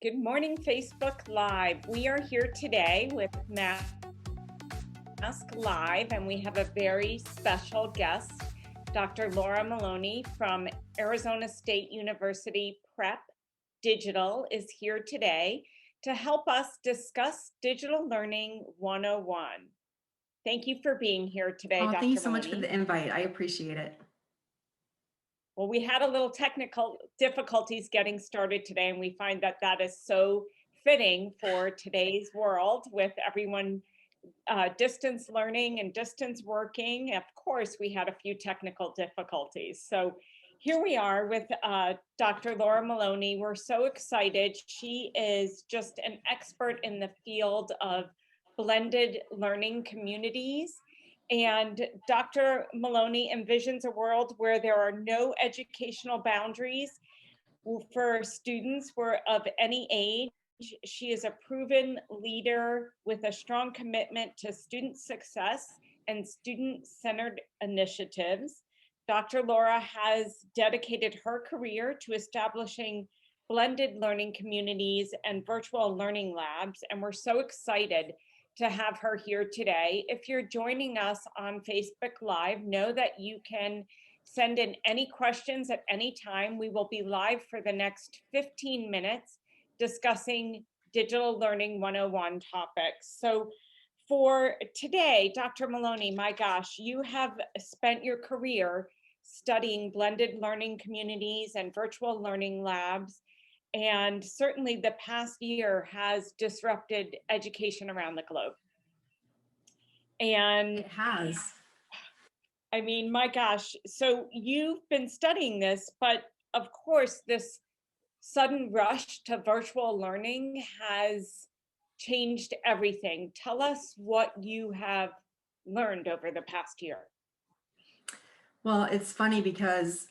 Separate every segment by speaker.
Speaker 1: Good morning, Facebook Live. We are here today with Mask Live, and we have a very special guest. Dr. Laura Maloney from Arizona State University Prep Digital is here today to help us discuss Digital Learning 101. Thank you for being here today,
Speaker 2: Oh, thank you
Speaker 1: Dr.
Speaker 2: so much for
Speaker 1: Maloney.
Speaker 2: the invite. I appreciate it.
Speaker 1: Well, we had a little technical difficulties getting started today, and we find that that is so fitting for today's world with everyone distance learning and distance working. Of course, we had a few technical difficulties. So here we are with Dr. Laura Maloney. We're so excited. She is just an expert in the field of blended learning communities. And Dr. Maloney envisions a world where there are no educational boundaries for students of any age. She is a proven leader with a strong commitment to student success and student-centered initiatives. Dr. Laura has dedicated her career to establishing blended learning communities and virtual learning labs, and we're so excited to have her here today. If you're joining us on Facebook Live, know that you can send in any questions at any time. We will be live for the next 15 minutes discussing Digital Learning 101 topics. So for today, Dr. Maloney, my gosh, you have spent your career studying blended learning communities and virtual learning labs. And certainly the past year has disrupted education around the globe. And
Speaker 2: It has.
Speaker 1: I mean, my gosh, so you've been studying this, but of course, this sudden rush to virtual learning has changed everything. Tell us what you have learned over the past year.
Speaker 2: Well, it's funny because,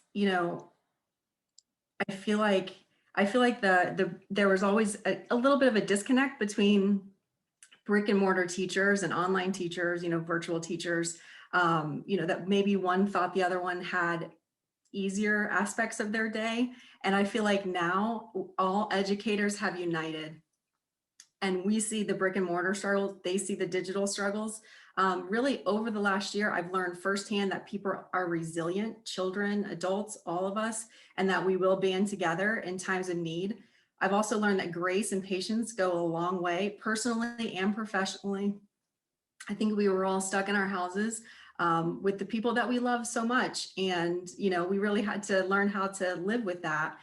Speaker 2: I feel like there was always a little bit of a disconnect between brick and mortar teachers and online teachers, virtual teachers, that maybe one thought the other one had easier aspects of their day. And I feel like now all educators have united, and we see the brick and mortar struggles, they see the digital struggles. Really over the last year, I've learned firsthand that people are resilient, children, adults, all of us, and that we will band together in times of need. I've also learned that grace and patience go a long way, personally and professionally. I think we were all stuck in our houses with the people that we love so much. And, we really had to learn how to live with that.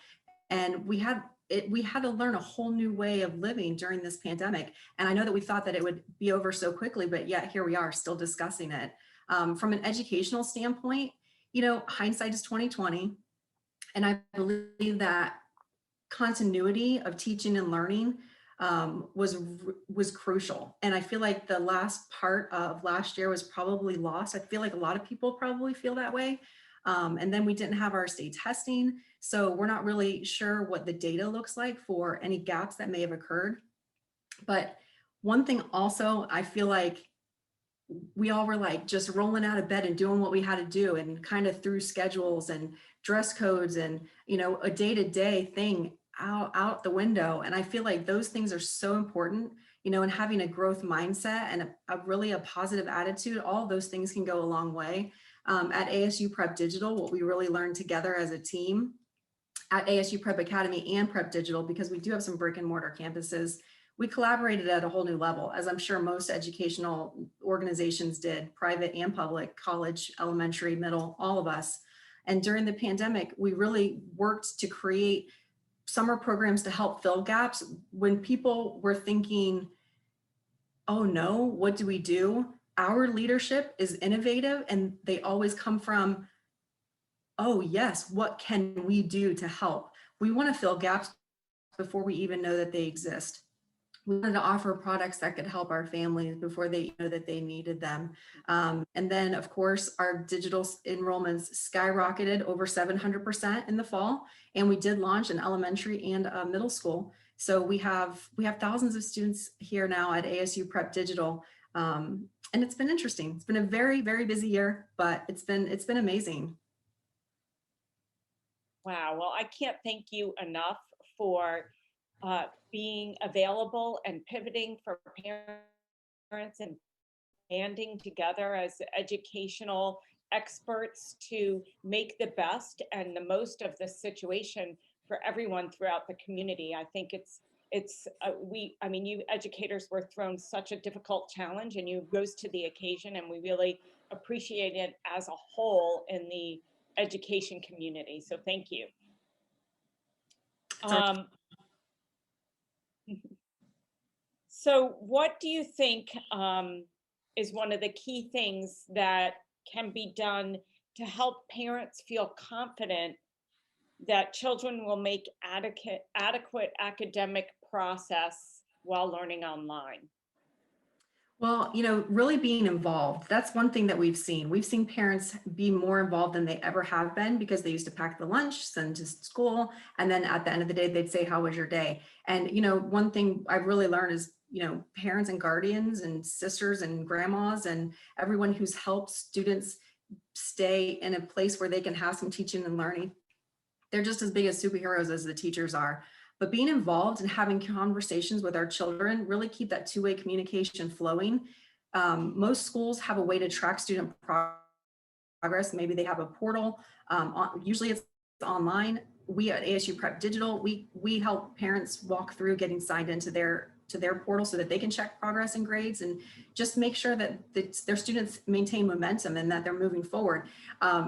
Speaker 2: And we had to learn a whole new way of living during this pandemic. And I know that we thought that it would be over so quickly, but yet here we are still discussing it. From an educational standpoint, hindsight is 2020. And I believe that continuity of teaching and learning was crucial. And I feel like the last part of last year was probably lost. I feel like a lot of people probably feel that way. And then we didn't have our state testing. So we're not really sure what the data looks like for any gaps that may have occurred. But one thing also, I feel like we all were like just rolling out of bed and doing what we had to do, and kind of through schedules and dress codes and, a day-to-day thing out the window. And I feel like those things are so important, and having a growth mindset and a really a positive attitude, all those things can go a long way. At ASU Prep Digital, what we really learned together as a team at ASU Prep Academy and Prep Digital, because we do have some brick and mortar campuses, we collaborated at a whole new level, as I'm sure most educational organizations did, private and public, college, elementary, middle, all of us. And during the pandemic, we really worked to create summer programs to help fill gaps when people were thinking, oh no, what do we do? Our leadership is innovative, and they always come from, oh yes, what can we do to help? We want to fill gaps before we even know that they exist. We wanted to offer products that could help our families before they know that they needed them. And then of course, our digital enrollments skyrocketed over 700% in the fall. And we did launch an elementary and a middle school. So we have thousands of students here now at ASU Prep Digital. And it's been interesting. It's been a very, very busy year, but it's been amazing.
Speaker 1: Wow, well, I can't thank you enough for being available and pivoting for parents and banding together as educational experts to make the best and the most of the situation for everyone throughout the community. I think I mean, you educators were thrown such a difficult challenge and you rose to the occasion, and we really appreciate it as a whole in the education community. So thank you.
Speaker 2: It's our
Speaker 1: Um, so what do you think is one of the key things that can be done to help parents feel confident that children will make adequate academic process while learning online?
Speaker 2: Well, really being involved. That's one thing that we've seen. We've seen parents be more involved than they ever have been because they used to pack the lunch, send to school, and then at the end of the day, they'd say, "How was your day?" And, one thing I've really learned is, parents and guardians and sisters and grandmas and everyone who's helped students stay in a place where they can have some teaching and learning, they're just as big as superheroes as the teachers are. But being involved and having conversations with our children really keep that two-way communication flowing. Most schools have a way to track student progress. Maybe they have a portal. Usually it's online. We at ASU Prep Digital, we help parents walk through getting signed into their portal so that they can check progress and grades and just make sure that their students maintain momentum and that they're moving forward.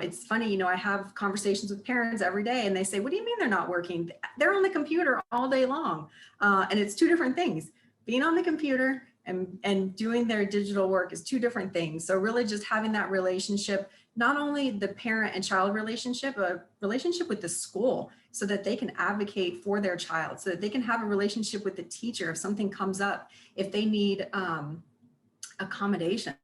Speaker 2: It's funny, I have conversations with parents every day and they say, "What do you mean they're not working? They're on the computer all day long." And it's two different things. Being on the computer and doing their digital work is two different things. So really just having that relationship, not only the parent and child relationship, a relationship with the school so that they can advocate for their child, so that they can have a relationship with the teacher if something comes up, if they need accommodations,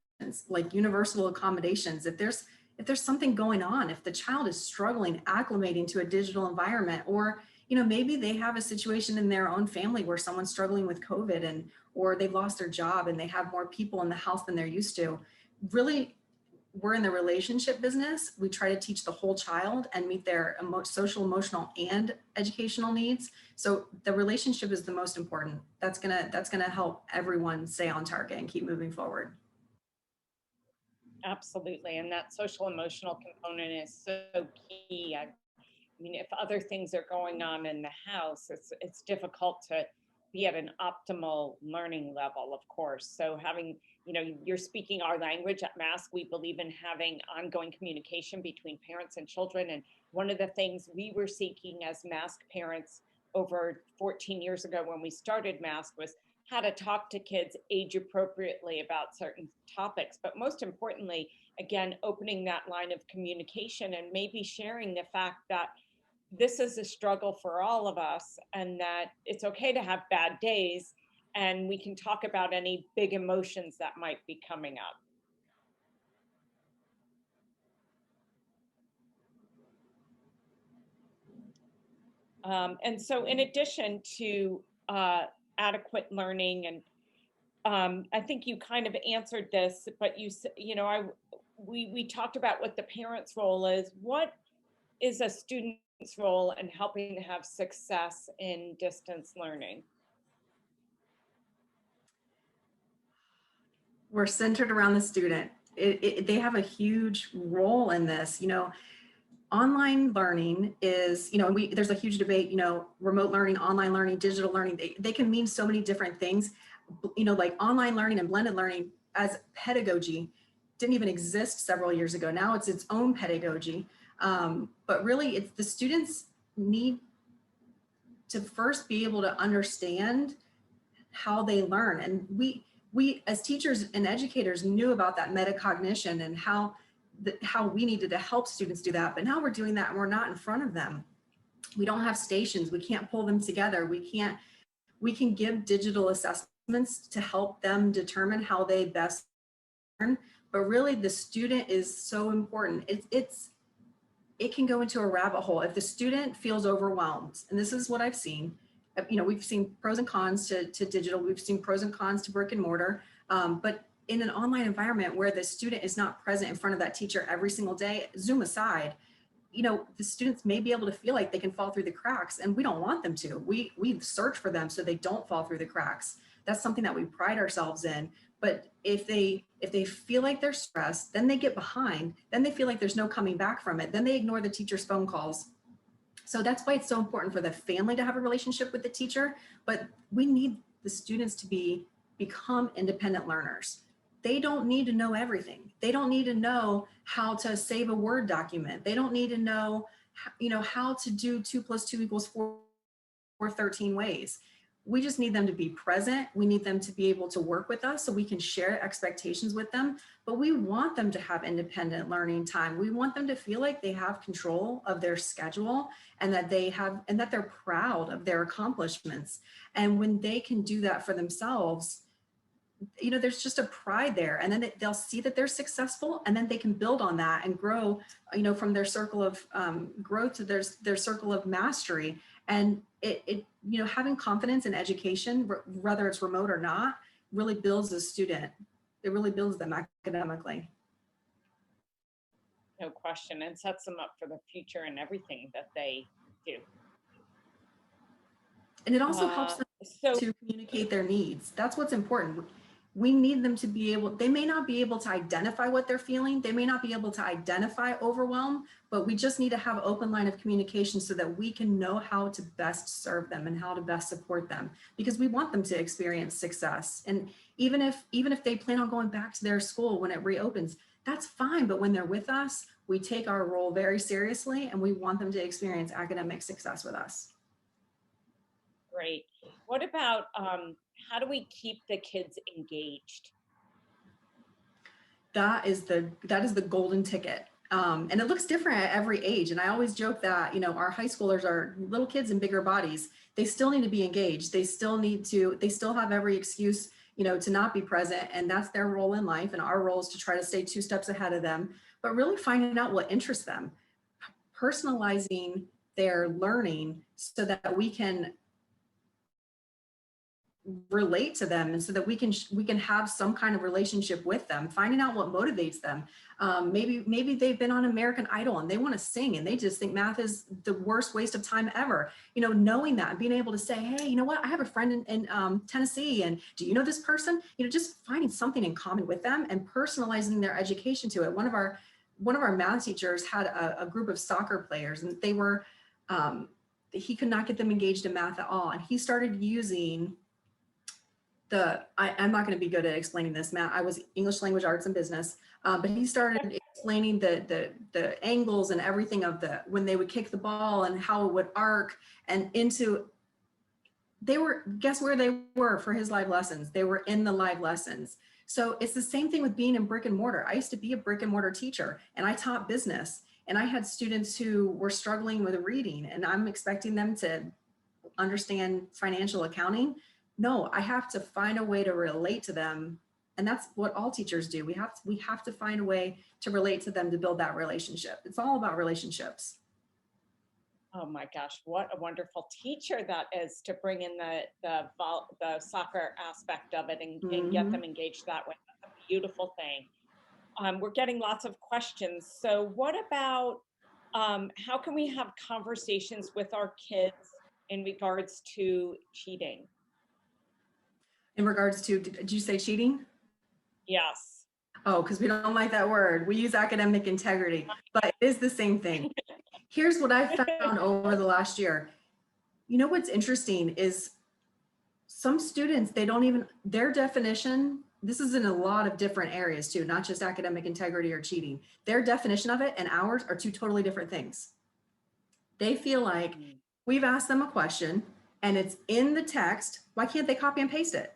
Speaker 2: like universal accommodations, if there's something going on, if the child is struggling acclimating to a digital environment, or maybe they have a situation in their own family where someone's struggling with COVID or they've lost their job and they have more people in the house than they're used to. Really, we're in the relationship business. We try to teach the whole child and meet their social, emotional, and educational needs. So the relationship is the most important. That's gonna help everyone stay on target and keep moving forward.
Speaker 1: Absolutely. And that social emotional component is so key. I mean, if other things are going on in the house, it's difficult to be at an optimal learning level, of course. So having, you're speaking our language at Mask. We believe in having ongoing communication between parents and children. And one of the things we were seeking as Mask parents over 14 years ago when we started Mask was how to talk to kids age appropriately about certain topics. But most importantly, again, opening that line of communication and maybe sharing the fact that this is a struggle for all of us and that it's okay to have bad days and we can talk about any big emotions that might be coming up. And so in addition to adequate learning, and I think you kind of answered this, but we talked about what the parents' role is. What is a student's role in helping to have success in distance learning?
Speaker 2: We're centered around the student. They have a huge role in this. Online learning is, there's a huge debate, remote learning, online learning, digital learning, they can mean so many different things. Like online learning and blended learning as pedagogy didn't even exist several years ago. Now it's its own pedagogy. But really, it's the students need to first be able to understand how they learn. And we as teachers and educators knew about that metacognition and how we needed to help students do that. But now we're doing that and we're not in front of them. We don't have stations. We can't pull them together. We can give digital assessments to help them determine how they best learn. But really the student is so important. It can go into a rabbit hole. If the student feels overwhelmed, and this is what I've seen, we've seen pros and cons to digital, we've seen pros and cons to brick and mortar, but in an online environment where the student is not present in front of that teacher every single day, Zoom aside, the students may be able to feel like they can fall through the cracks, and we don't want them to. We search for them so they don't fall through the cracks. That's something that we pride ourselves in. But if they feel like they're stressed, then they get behind, then they feel like there's no coming back from it, then they ignore the teacher's phone calls. So that's why it's so important for the family to have a relationship with the teacher, but we need the students to become independent learners. They don't need to know everything. They don't need to know how to save a Word document. They don't need to know, how to do 2 + 2 = 4 or 13 ways. We just need them to be present. We need them to be able to work with us so we can share expectations with them, but we want them to have independent learning time. We want them to feel like they have control of their schedule and that they're proud of their accomplishments. And when they can do that for themselves, there's just a pride there, and then they'll see that they're successful, and then they can build on that and grow, from their circle of growth to their circle of mastery. And having confidence in education, whether it's remote or not, really builds a student. It really builds them academically.
Speaker 1: No question, and sets them up for the future and everything that they do.
Speaker 2: And it also helps them to communicate their needs. That's what's important. We need them to be able, they may not be able to identify what they're feeling. They may not be able to identify overwhelm, but we just need to have an open line of communication so that we can know how to best serve them and how to best support them, because we want them to experience success. And even if they plan on going back to their school when it reopens, that's fine. But when they're with us, we take our role very seriously, and we want them to experience academic success with us.
Speaker 1: Great. What about how do we keep the kids engaged?
Speaker 2: That is the golden ticket. And it looks different at every age. And I always joke that, our high schoolers are little kids in bigger bodies. They still need to be engaged. They still have every excuse, to not be present. And that's their role in life. And our role is to try to stay 2 steps ahead of them, but really finding out what interests them, personalizing their learning so that we can relate to them, and so that we can have some kind of relationship with them, finding out what motivates them. Maybe they've been on American Idol and they want to sing and they just think math is the worst waste of time ever. Knowing that and being able to say, hey, you know what, I have a friend in Tennessee, and do you know this person? Just finding something in common with them and personalizing their education to it. One of our math teachers had a group of soccer players, and they were he could not get them engaged in math at all, and he started using I'm not going to be good at explaining this, Matt. I was English language arts and business, but he started explaining the angles and everything of when they would kick the ball and how it would arc, and guess where they were for his live lessons? They were in the live lessons. So it's the same thing with being in brick and mortar. I used to be a brick and mortar teacher, and I taught business, and I had students who were struggling with reading, and I'm expecting them to understand financial accounting. No, I have to find a way to relate to them. And that's what all teachers do. We have to find a way to relate to them to build that relationship. It's all about relationships.
Speaker 1: Oh my gosh, what a wonderful teacher that is, to bring in the soccer aspect of it and get them engaged that way. That's a beautiful thing. We're getting lots of questions. So what about how can we have conversations with our kids in regards to cheating?
Speaker 2: In regards to, did you say cheating?
Speaker 1: Yes.
Speaker 2: Oh, because we don't like that word. We use academic integrity, but it is the same thing. Here's what I've found over the last year. What's interesting is some students, their definition, this is in a lot of different areas too, not just academic integrity or cheating. Their definition of it and ours are 2 totally different things. They feel like we've asked them a question and it's in the text. Why can't they copy and paste it?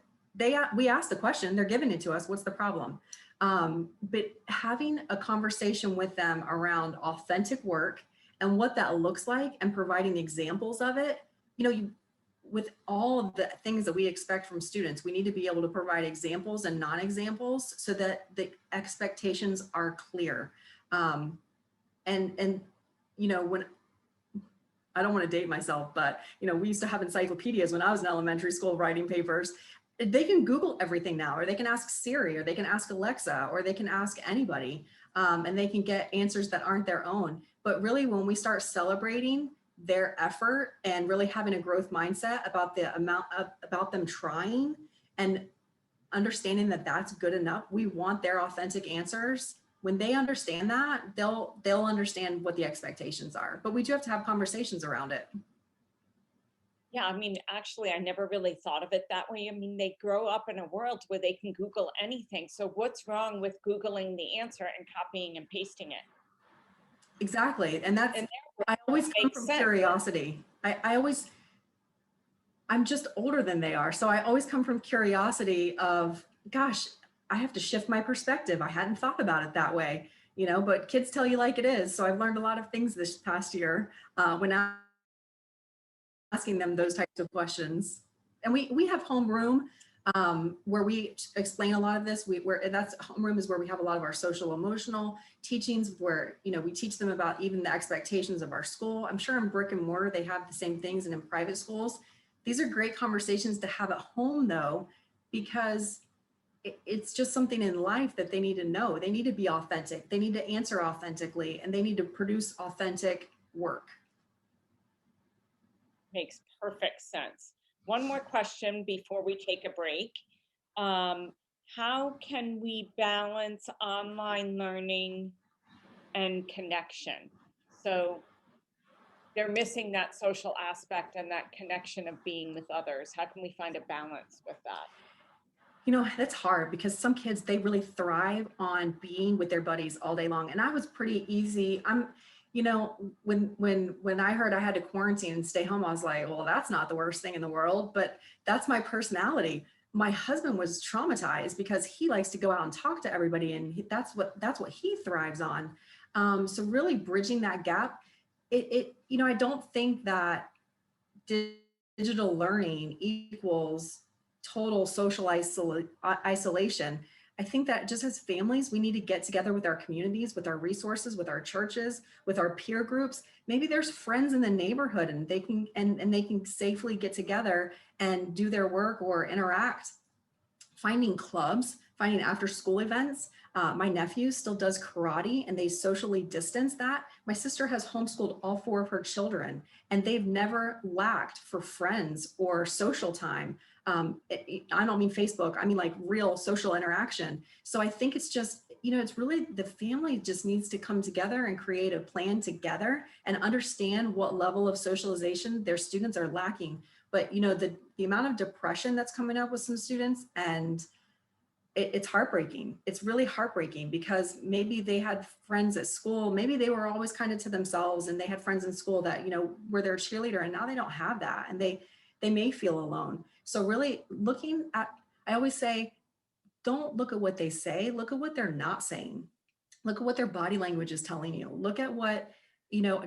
Speaker 2: We asked the question, they're giving it to us. What's the problem? But having a conversation with them around authentic work and what that looks like, and providing examples of it, with all of the things that we expect from students, we need to be able to provide examples and non-examples so that the expectations are clear. When I don't want to date myself, but we used to have encyclopedias when I was in elementary school writing papers. They can Google everything now, or they can ask Siri, or they can ask Alexa, or they can ask anybody, and they can get answers that aren't their own. But really, when we start celebrating their effort and really having a growth mindset about the amount of, about them trying and understanding that that's good enough, we want their authentic answers. When they understand that, they'll understand what the expectations are. But we do have to have conversations around it.
Speaker 1: Yeah, I mean, actually, I never really thought of it that way. I mean, they grow up in a world where they can Google anything. So what's wrong with Googling the answer and copying and pasting it?
Speaker 2: Exactly. And that's,
Speaker 1: And
Speaker 2: I always
Speaker 1: it
Speaker 2: come
Speaker 1: makes
Speaker 2: from
Speaker 1: sense.
Speaker 2: curiosity. I always, I'm just older than they are. So I always come from curiosity of, gosh, I have to shift my perspective. I hadn't thought about it that way, you know, but kids tell you like it is. So I've learned a lot of things this past year when asking them those types of questions. And we have homeroom where we explain a lot of this. That's homeroom is where we have a lot of our social emotional teachings where, you know, we teach them about even the expectations of our school. I'm sure in brick and mortar, they have the same things, and in private schools. These are great conversations to have at home though, because it's just something in life that they need to know. They need to be authentic. They need to answer authentically, and they need to produce authentic work.
Speaker 1: Makes perfect sense. One more question before we take a break. Um, how can we balance online learning and connection? So they're missing that social aspect and that connection of being with others. How can we find a balance with that?
Speaker 2: You know, that's hard because some kids, they really thrive on being with their buddies all day long. And I was pretty easy. You know, when I heard I had to quarantine and stay home, I was like, well, that's not the worst thing in the world, but that's my personality. My husband was traumatized because he likes to go out and talk to everybody, and that's what he thrives on. So really bridging that gap, you know, I don't think that digital learning equals total social isolation. I think that just as families, we need to get together with our communities, with our resources, with our churches, with our peer groups. Maybe there's friends in the neighborhood and they can and they can safely get together and do their work or interact. Finding clubs, finding after school events. My nephew still does karate and they socially distance that. My sister has homeschooled all four of her children and they've never lacked for friends or social time. I don't mean Facebook, I mean like real social interaction. So I think it's just, you know, it's really the family just needs to come together and create a plan together and understand what level of socialization their students are lacking. But you know, the amount of depression that's coming up with some students, and it's heartbreaking. It's really heartbreaking because maybe they had friends at school, maybe they were always kind of to themselves and they had friends in school that, you know, were their cheerleader, and now they don't have that, and they may feel alone. So really looking at, I always say, don't look at what they say, look at what they're not saying. Look at what their body language is telling you. Look at what, you know,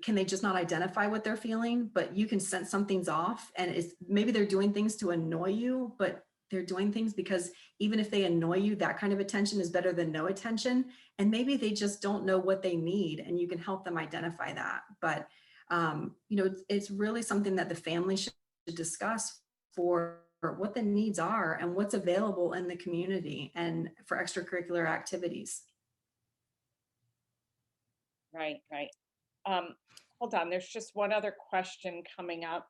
Speaker 2: can they just not identify what they're feeling, but you can sense something's off, and it's maybe they're doing things to annoy you, but they're doing things because even if they annoy you, that kind of attention is better than no attention. And maybe they just don't know what they need, and you can help them identify that. But you know, it's really something that the family should discuss for what the needs are and what's available in the community and for extracurricular activities.
Speaker 1: Right, right. Um, hold on, there's just one other question coming up.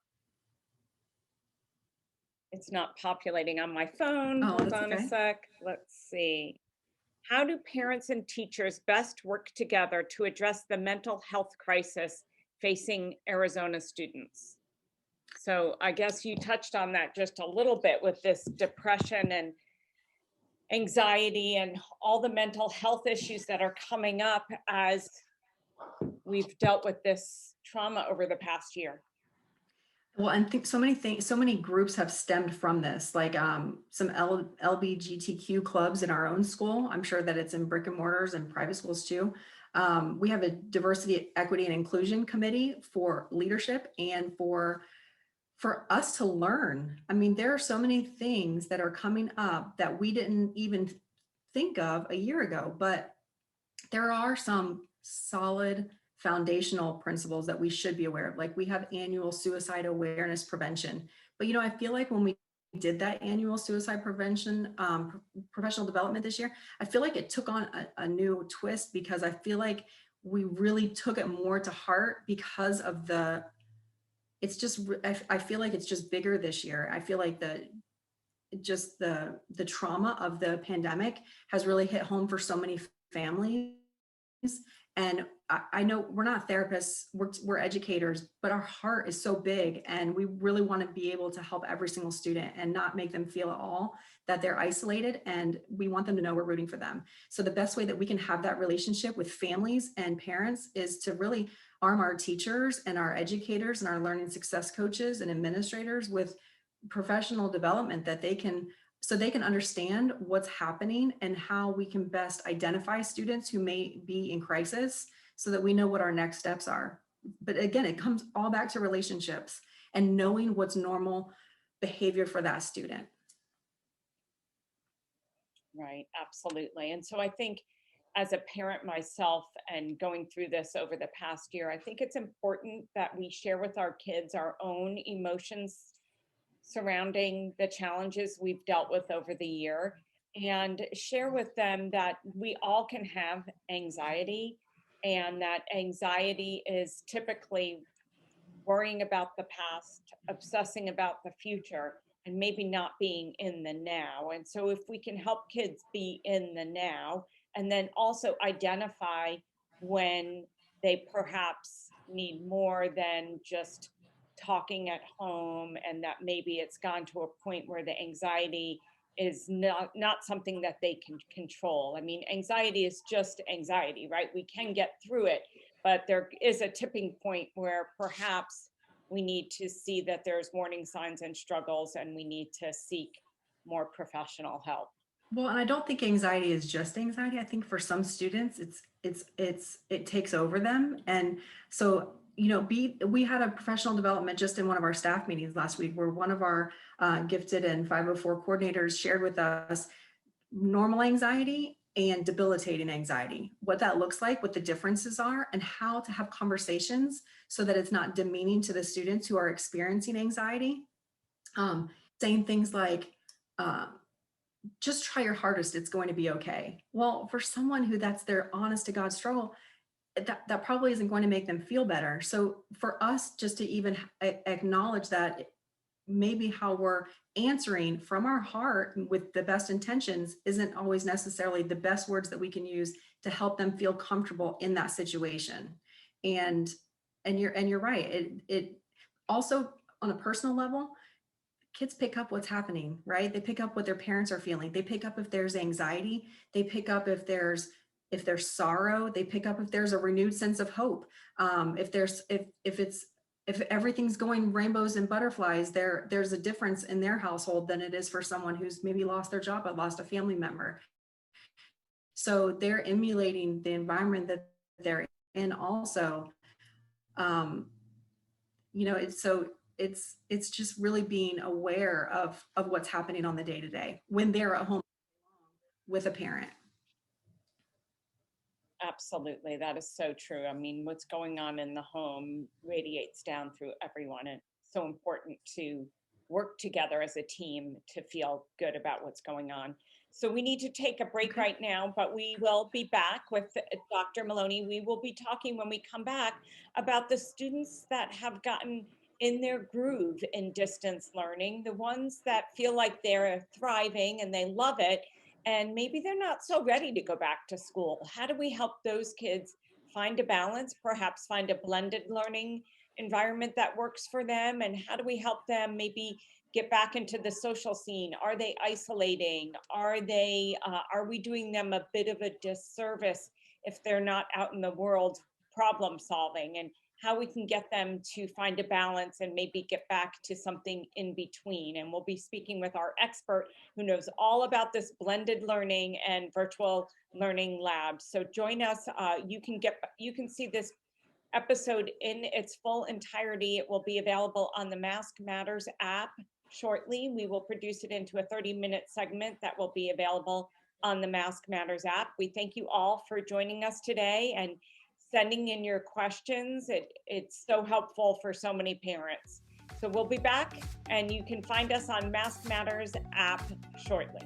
Speaker 1: It's not populating on my phone.
Speaker 2: Oh,
Speaker 1: Hold
Speaker 2: that's
Speaker 1: on a
Speaker 2: okay.
Speaker 1: sec. Let's see. How do parents and teachers best work together to address the mental health crisis facing Arizona students? So I guess you touched on that just a little bit with this depression and anxiety and all the mental health issues that are coming up as we've dealt with this trauma over the past year.
Speaker 2: Well, and think so many things, so many groups have stemmed from this, like some LBGTQ clubs in our own school. I'm sure that it's in brick and mortars and private schools too. We have a diversity, equity, and inclusion committee for leadership and for us to learn. I mean, there are so many things that are coming up that we didn't even think of a year ago, but there are some solid foundational principles that we should be aware of. Like we have annual suicide awareness prevention. But, you know, I feel like when we did that annual suicide prevention professional development this year, I feel like it took on a new twist because I feel like we really took it more to heart because of it's just, I feel like it's just bigger this year. I feel like the trauma of the pandemic has really hit home for so many families. And I know we're not therapists, we're educators, but our heart is so big and we really want to be able to help every single student and not make them feel at all that they're isolated, and we want them to know we're rooting for them. So the best way that we can have that relationship with families and parents is to really arm our teachers and our educators and our learning success coaches and administrators with professional development that they can understand what's happening and how we can best identify students who may be in crisis so that we know what our next steps are. But again, it comes all back to relationships and knowing what's normal behavior for that student.
Speaker 1: Right, absolutely. And so I think as a parent myself and going through this over the past year, I think it's important that we share with our kids our own emotions surrounding the challenges we've dealt with over the year, and share with them that we all can have anxiety, and that anxiety is typically worrying about the past, obsessing about the future, and maybe not being in the now. And so, if we can help kids be in the now and then also identify when they perhaps need more than just talking at home, and that maybe it's gone to a point where the anxiety is not something that they can control. I mean, anxiety is just anxiety, right? We can get through it, but there is a tipping point where perhaps we need to see that there's warning signs and struggles, and we need to seek more professional help.
Speaker 2: Well, and I don't think anxiety is just anxiety. I think for some students, it takes over them. And so, we had a professional development just in one of our staff meetings last week, where one of our gifted and 504 coordinators shared with us normal anxiety and debilitating anxiety, what that looks like, what the differences are, and how to have conversations so that it's not demeaning to the students who are experiencing anxiety. Um, Saying things like, uh, just try your hardest, it's going to be okay. Well, for someone who that's their honest to God struggle, that probably isn't going to make them feel better. So for us just to even acknowledge that maybe how we're answering from our heart with the best intentions isn't always necessarily the best words that we can use to help them feel comfortable in that situation. And you're right. It also, on a personal level, kids pick up what's happening, right? They pick up what their parents are feeling. They pick up if there's anxiety. They pick up if there's sorrow. They pick up if there's a renewed sense of hope. If everything's going rainbows and butterflies, there's a difference in their household than it is for someone who's maybe lost their job or lost a family member. So they're emulating the environment that they're in also. Um, it's just really being aware of what's happening on the day to day when they're at home with a parent.
Speaker 1: Absolutely. That is so true. I mean, what's going on in the home radiates down through everyone. And it's so important to work together as a team to feel good about what's going on. So we need to take a break
Speaker 2: Okay.
Speaker 1: right now, but we will be back with Dr. Maloney. We will be talking when we come back about the students that have gotten in their groove in distance learning, the ones that feel like they're thriving and they love it, and maybe they're not so ready to go back to school. How do we help those kids find a balance, perhaps find a blended learning environment that works for them? And how do we help them maybe get back into the social scene? Are they isolating? Are we doing them a bit of a disservice if they're not out in the world problem solving? And how we can get them to find a balance and maybe get back to something in between. And we'll be speaking with our expert who knows all about this blended learning and virtual learning labs. So join us. You can see this episode in its full entirety. It will be available on the Mask Matters app shortly. We will produce it into a 30-minute segment that will be available on the Mask Matters app. We thank you all for joining us today and sending in your questions. It's so helpful for so many parents. So we'll be back, and you can find us on Mask Matters app shortly.